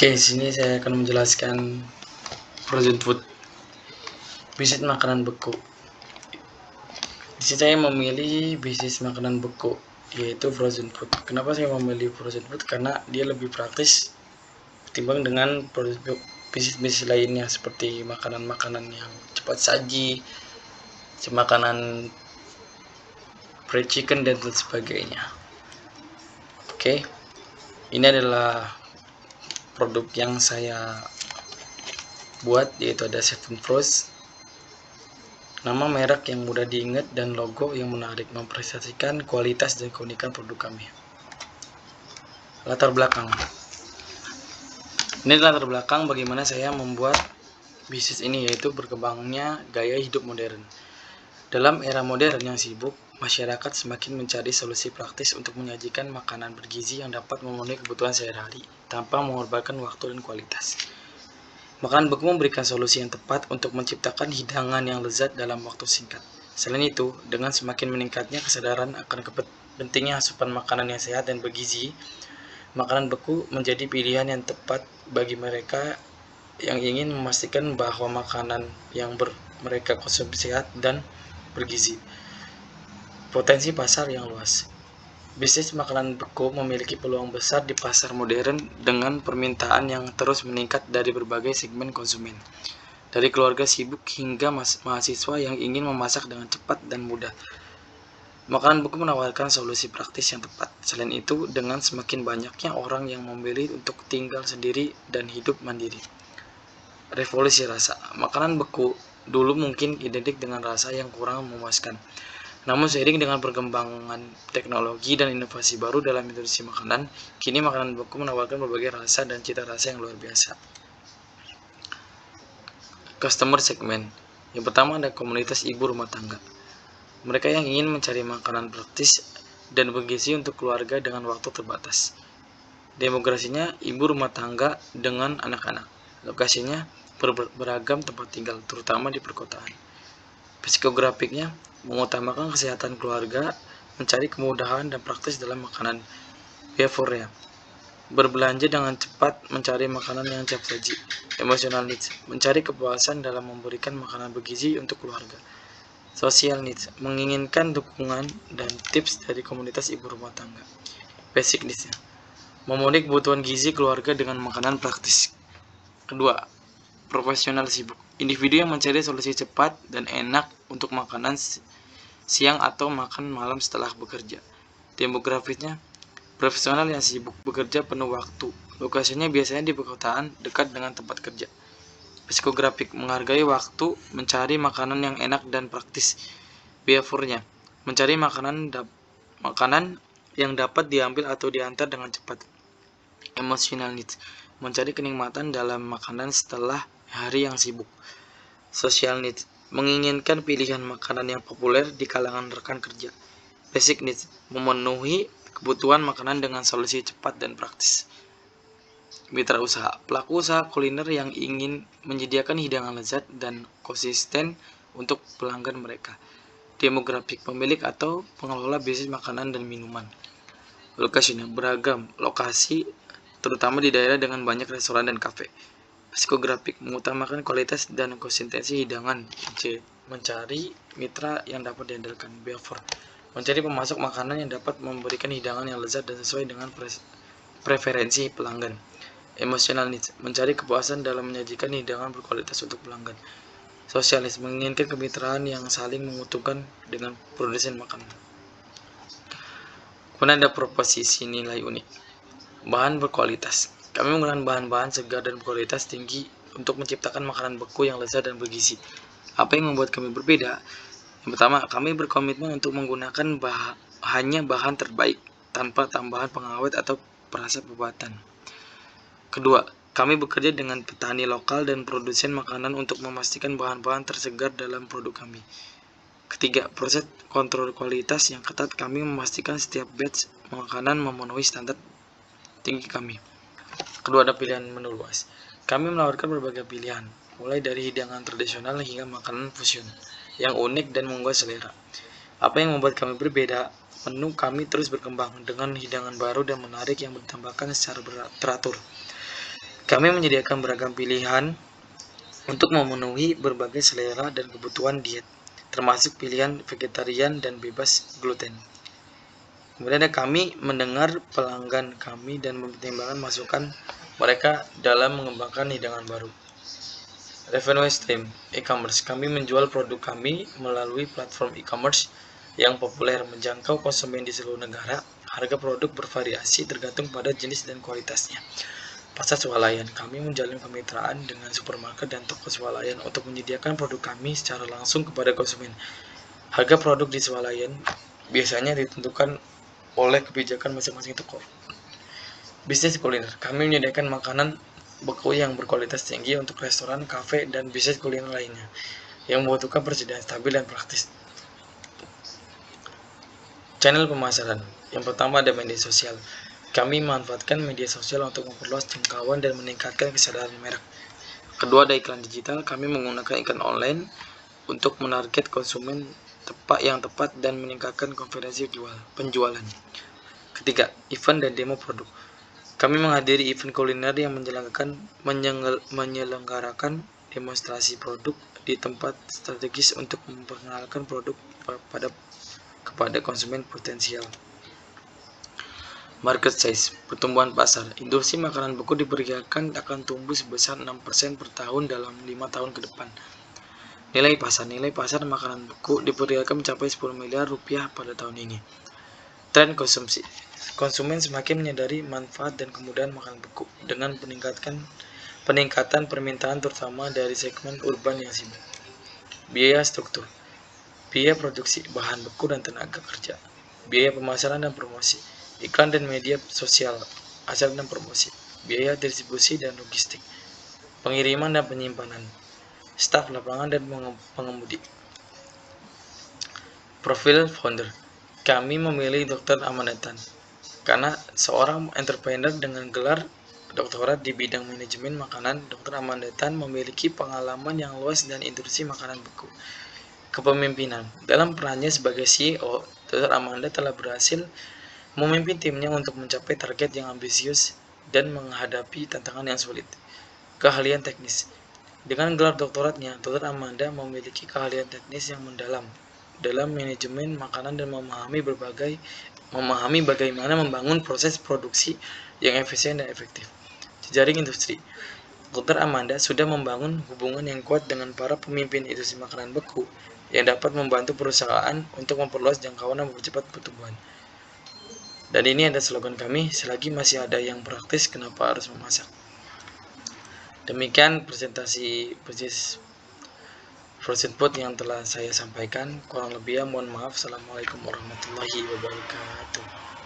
Oke, sini saya akan menjelaskan frozen food, bisnis makanan beku. Di sini saya memilih bisnis makanan beku, yaitu frozen food. Kenapa saya memilih frozen food? Karena dia lebih praktis ketimbang dengan bisnis lainnya seperti makanan-makanan yang cepat saji, makanan fried chicken dan lain sebagainya. Oke, ini adalah produk yang saya buat, yaitu ada Seven Frost. Nama merek yang mudah diingat dan logo yang menarik mempresentasikan kualitas dan keunikan produk kami. Latar belakang. Ini latar belakang bagaimana saya membuat bisnis ini, yaitu berkembangnya gaya hidup modern. Dalam era modern yang sibuk, masyarakat semakin mencari solusi praktis untuk menyajikan makanan bergizi yang dapat memenuhi kebutuhan sehari-hari tanpa mengorbankan waktu dan kualitas. Makanan beku memberikan solusi yang tepat untuk menciptakan hidangan yang lezat dalam waktu singkat. Selain itu, dengan semakin meningkatnya kesadaran akan pentingnya asupan makanan yang sehat dan bergizi, makanan beku menjadi pilihan yang tepat bagi mereka yang ingin memastikan bahwa makanan yang mereka konsumsi sehat dan bergizi. Potensi pasar yang luas. Bisnis makanan beku memiliki peluang besar di pasar modern dengan permintaan yang terus meningkat dari berbagai segmen konsumen, dari keluarga sibuk hingga mahasiswa yang ingin memasak dengan cepat dan mudah. Makanan beku menawarkan solusi praktis yang tepat. Selain itu, dengan semakin banyaknya orang yang memilih untuk tinggal sendiri dan hidup mandiri. Revolusi rasa. Makanan beku dulu mungkin identik dengan rasa yang kurang memuaskan. Namun seiring dengan perkembangan teknologi dan inovasi baru dalam industri makanan, kini makanan beku menawarkan berbagai rasa dan cita rasa yang luar biasa. Customer segment. Yang pertama ada komunitas ibu rumah tangga. Mereka yang ingin mencari makanan praktis dan bergizi untuk keluarga dengan waktu terbatas. Demografinya ibu rumah tangga dengan anak-anak. Lokasinya beragam tempat tinggal, terutama di perkotaan. Psikografiknya mengutamakan kesehatan keluarga, mencari kemudahan dan praktis dalam makanan. Behaviornya berbelanja dengan cepat, mencari makanan yang cepat saji. Emotional needs mencari kepuasan dalam memberikan makanan bergizi untuk keluarga. Social needs menginginkan dukungan dan tips dari komunitas ibu rumah tangga. Basic needs memenuhi kebutuhan gizi keluarga dengan makanan praktis. Kedua, profesional sibuk. Individu yang mencari solusi cepat dan enak untuk makanan siang atau makan malam setelah bekerja. Demografisnya, profesional yang sibuk bekerja penuh waktu. Lokasinya biasanya di perkotaan dekat dengan tempat kerja. Psikografik menghargai waktu, mencari makanan yang enak dan praktis. Behaviornya, mencari makanan yang dapat diambil atau diantar dengan cepat. Emotional needs, mencari kenikmatan dalam makanan setelah hari yang sibuk. Social needs, menginginkan pilihan makanan yang populer di kalangan rekan kerja. Basic needs, memenuhi kebutuhan makanan dengan solusi cepat dan praktis. Mitra usaha, pelaku usaha kuliner yang ingin menyediakan hidangan lezat dan konsisten untuk pelanggan mereka. Demografik, pemilik atau pengelola bisnis makanan dan minuman. Lokasinya beragam, lokasi terutama di daerah dengan banyak restoran dan kafe. Psikografik, mengutamakan kualitas dan konsistensi hidangan. Mencari mitra yang dapat diandalkan. Behavior, mencari pemasok makanan yang dapat memberikan hidangan yang lezat dan sesuai dengan preferensi pelanggan. Emotional needs, mencari kepuasan dalam menyajikan hidangan berkualitas untuk pelanggan. Sosialis, menginginkan kemitraan yang saling menguntungkan dengan produsen makanan. Kemudian ada proposisi nilai unik. Bahan berkualitas. Kami menggunakan bahan-bahan segar dan berkualitas tinggi untuk menciptakan makanan beku yang lezat dan bergizi. Apa yang membuat kami berbeda? Yang pertama, kami berkomitmen untuk menggunakan hanya bahan terbaik, tanpa tambahan pengawet atau perasa buatan. Kedua, kami bekerja dengan petani lokal dan produsen makanan untuk memastikan bahan-bahan tersegar dalam produk kami. Ketiga, proses kontrol kualitas yang ketat. Kami memastikan setiap batch makanan memenuhi standar tinggi kami. Kedua, ada pilihan menu luas. Kami menawarkan berbagai pilihan, mulai dari hidangan tradisional hingga makanan fusion yang unik dan menggugah selera. Apa yang membuat kami berbeda? Menu kami terus berkembang dengan hidangan baru dan menarik yang ditambahkan secara teratur. Kami menyediakan beragam pilihan untuk memenuhi berbagai selera dan kebutuhan diet, termasuk pilihan vegetarian dan bebas gluten. Kemudian kami mendengar pelanggan kami dan mempertimbangkan masukan mereka dalam mengembangkan hidangan baru. Revenue stream e-commerce. Kami menjual produk kami melalui platform e-commerce yang populer, menjangkau konsumen di seluruh negara. Harga produk bervariasi tergantung pada jenis dan kualitasnya. Pasar swalayan. Kami menjalin kemitraan dengan supermarket dan toko swalayan untuk menyediakan produk kami secara langsung kepada konsumen. Harga produk di swalayan biasanya ditentukan oleh kebijakan masing-masing toko. Bisnis kuliner. Kami menyediakan makanan beku yang berkualitas tinggi untuk restoran, kafe, dan bisnis kuliner lainnya yang membutuhkan persediaan stabil dan praktis. Channel pemasaran. Yang pertama ada media sosial. Kami memanfaatkan media sosial untuk memperluas jangkauan dan meningkatkan kesadaran merek. Kedua ada iklan digital. Kami menggunakan iklan online untuk menarget konsumen yang tepat dan meningkatkan konversi penjualan. Ketiga, event dan demo produk. Kami menghadiri event kuliner yang menyelenggarakan demonstrasi produk di tempat strategis untuk memperkenalkan produk kepada konsumen potensial. Market size, pertumbuhan pasar. Industri makanan beku diperkirakan akan tumbuh sebesar 6% per tahun dalam 5 tahun ke depan. Nilai pasar makanan beku diperkirakan mencapai 10 miliar rupiah pada tahun ini. Tren konsumsi. Konsumen semakin menyadari manfaat dan kemudahan makanan beku dengan peningkatan permintaan terutama dari segmen urban yang sibuk. Biaya struktur. Biaya produksi bahan beku dan tenaga kerja. Biaya pemasaran dan promosi. Iklan dan media sosial, acara dan promosi, biaya distribusi dan logistik, pengiriman dan penyimpanan, staf lapangan dan pengemudi. Profil founder. Kami memilih Dr. Amandatan karena seorang entrepreneur dengan gelar doktorat di bidang manajemen makanan. Dr. Amandatan memiliki pengalaman yang luas dan industri makanan beku. Kepemimpinan. Dalam perannya sebagai CEO, Dr. Amanda telah berhasil memimpin timnya untuk mencapai target yang ambisius dan menghadapi tantangan yang sulit. Keahlian teknis. Dengan gelar doktoratnya, Dr. Amanda memiliki keahlian teknis yang mendalam dalam manajemen makanan dan memahami bagaimana membangun proses produksi yang efisien dan efektif. Jejaring industri. Dr. Amanda sudah membangun hubungan yang kuat dengan para pemimpin industri makanan beku yang dapat membantu perusahaan untuk memperluas jangkauan dan mempercepat pertumbuhan. Dan ini ada slogan kami, selagi masih ada yang praktis, kenapa harus memasak? Demikian presentasi bisnis frozen food yang telah saya sampaikan. Kurang lebihnya mohon maaf. Assalamualaikum warahmatullahi wabarakatuh.